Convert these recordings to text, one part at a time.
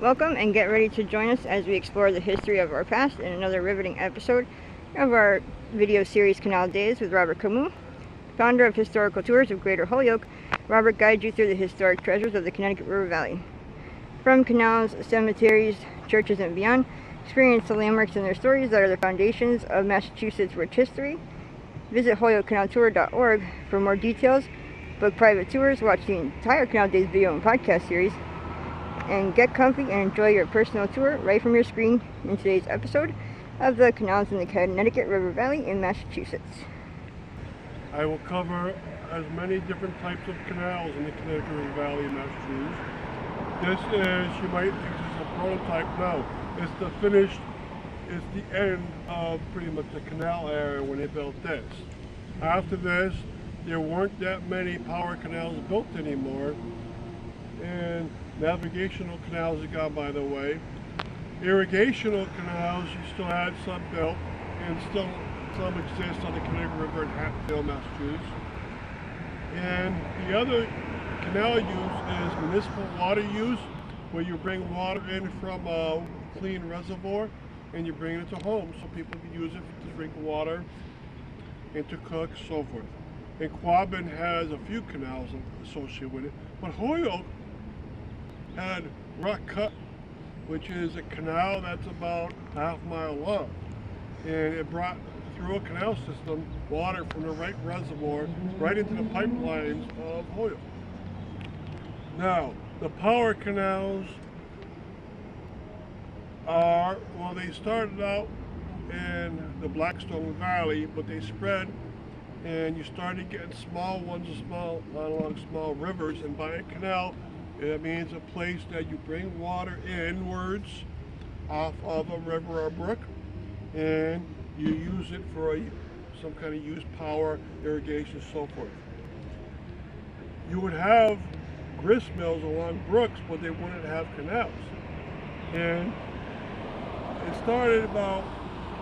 Welcome and get ready to join us as we explore the history of our past in another riveting episode of our video series Canal Days with Robert Camus. Founder of Historical Tours of Greater Holyoke, Robert guides you through the historic treasures of the Connecticut River Valley. From canals, cemeteries, churches, and beyond, experience the landmarks and their stories that are the foundations of Massachusetts' rich history. Visit holyokecanaltour.org for more details, book private tours, watch the entire Canal Days video and podcast series, and get comfy and enjoy your personal tour right from your screen in today's episode of the Canals in the Connecticut River Valley in Massachusetts. I will cover as many different types of canals in the Connecticut River Valley in Massachusetts. This is, you might think this is a prototype. No, it's the finished, it's the end of pretty much the canal area when they built this. After this, there weren't that many power canals built anymore, and navigational canals have gone by the way. Irrigational canals, you still had some built, and still some exist on the Connecticut River in Hatfield, Massachusetts. And the other canal use is municipal water use, where you bring water in from a clean reservoir and you bring it to homes so people can use it to drink water and to cook, so forth. And Quabbin has a few canals associated with it, but Holyoke had Rock Cut, which is a canal that's about half-mile long, and it brought through a canal system water from the right reservoir right into the pipelines of Holyoke. Now, the power canals are, well, they started out in the Blackstone Valley, but they spread, and you started getting small ones along small rivers, and by a canal, it means a place that you bring water inwards off of a river or brook, and you use it for some kind of used power, irrigation, so forth. You would have grist mills along brooks, but they wouldn't have canals. And it started about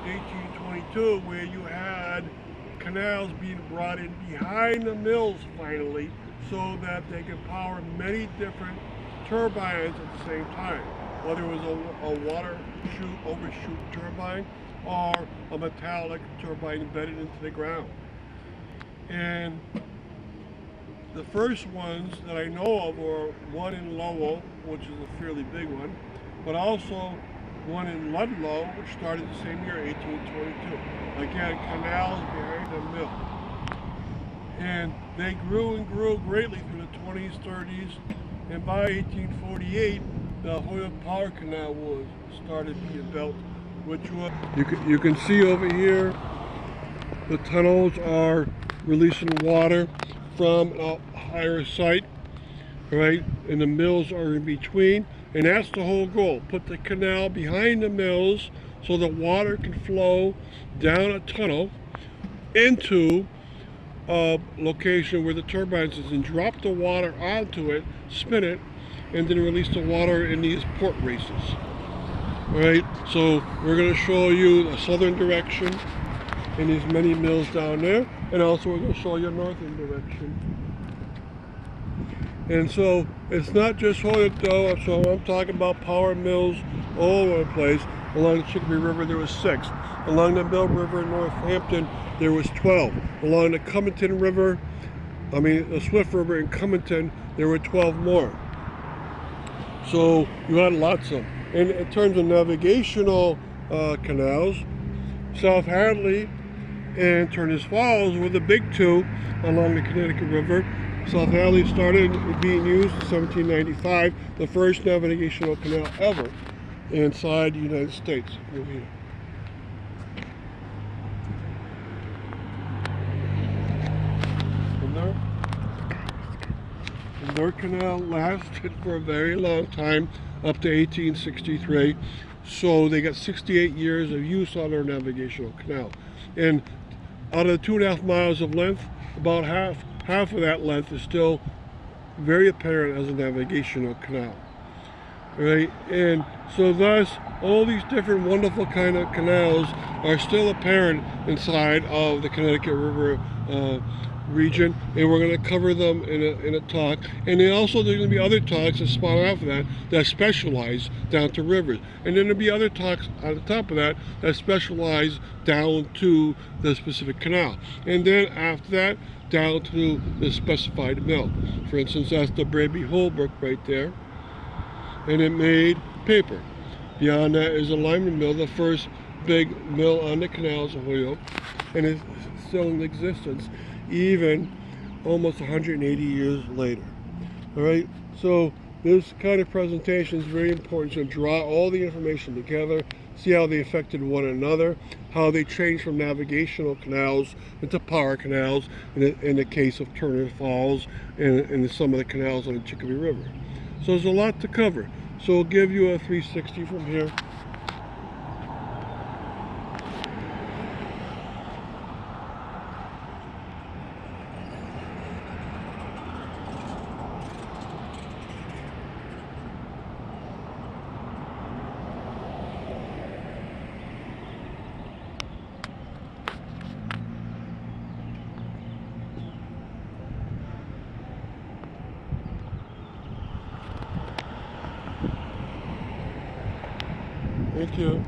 1822, where you had canals being brought in behind the mills finally, so that they could power many different turbines at the same time, whether it was a water overshoot turbine or a metallic turbine embedded into the ground. And the first ones that I know of were one in Lowell, which is a fairly big one, but also one in Ludlow, which started the same year, 1822. Again, canals behind the mill. And they grew and grew greatly through the 20s, 30s, and by 1848, the Holyoke Power Canal was started being built, which was, you can see over here, the tunnels are releasing water from a higher site, right? And the mills are in between, and that's the whole goal. Put the canal behind the mills so the water can flow down a tunnel into a location where the turbines is, and drop the water onto it, spin it, and then release the water in these port races. All right, so we're going to show you the southern direction and these many mills down there, and also we're going to show you northern direction. And so it's not just Holyoke though, so I'm talking about power mills all over the place. Along the Chicopee River there was 6. Along the Mill River in Northampton there was 12. Along the the Swift River in Cummington there were 12 more. So you had lots of them. And in terms of navigational canals, South Hadley and Turners Falls were the big two along the Connecticut River. South Hadley started being used in 1795, the first navigational canal ever inside the United States. The North Canal lasted for a very long time, up to 1863. So they got 68 years of use on their navigational canal. And out of the 2.5 miles of length, about half of that length is still very apparent as a navigational canal. Right? And so thus, all these different wonderful kind of canals are still apparent inside of the Connecticut River region, and we're going to cover them in a talk. And then also there's going to be other talks that spawn off of that specialize down to rivers. And then there'll be other talks on the top of that specialize down to the specific canal. And then after that, down to the specified mill. For instance, that's the Braby Holbrook right there. And it made paper. Beyond that is a Lyman mill, the first big mill on the canals of Holyoke, and it's still in existence even almost 180 years later. All right, so this kind of presentation is very important to draw all the information together, see how they affected one another, how they changed from navigational canals into power canals in the case of Turner Falls and some of the canals on the Chicopee River. So there's a lot to cover. So we'll give you a 360 from here. Thank you.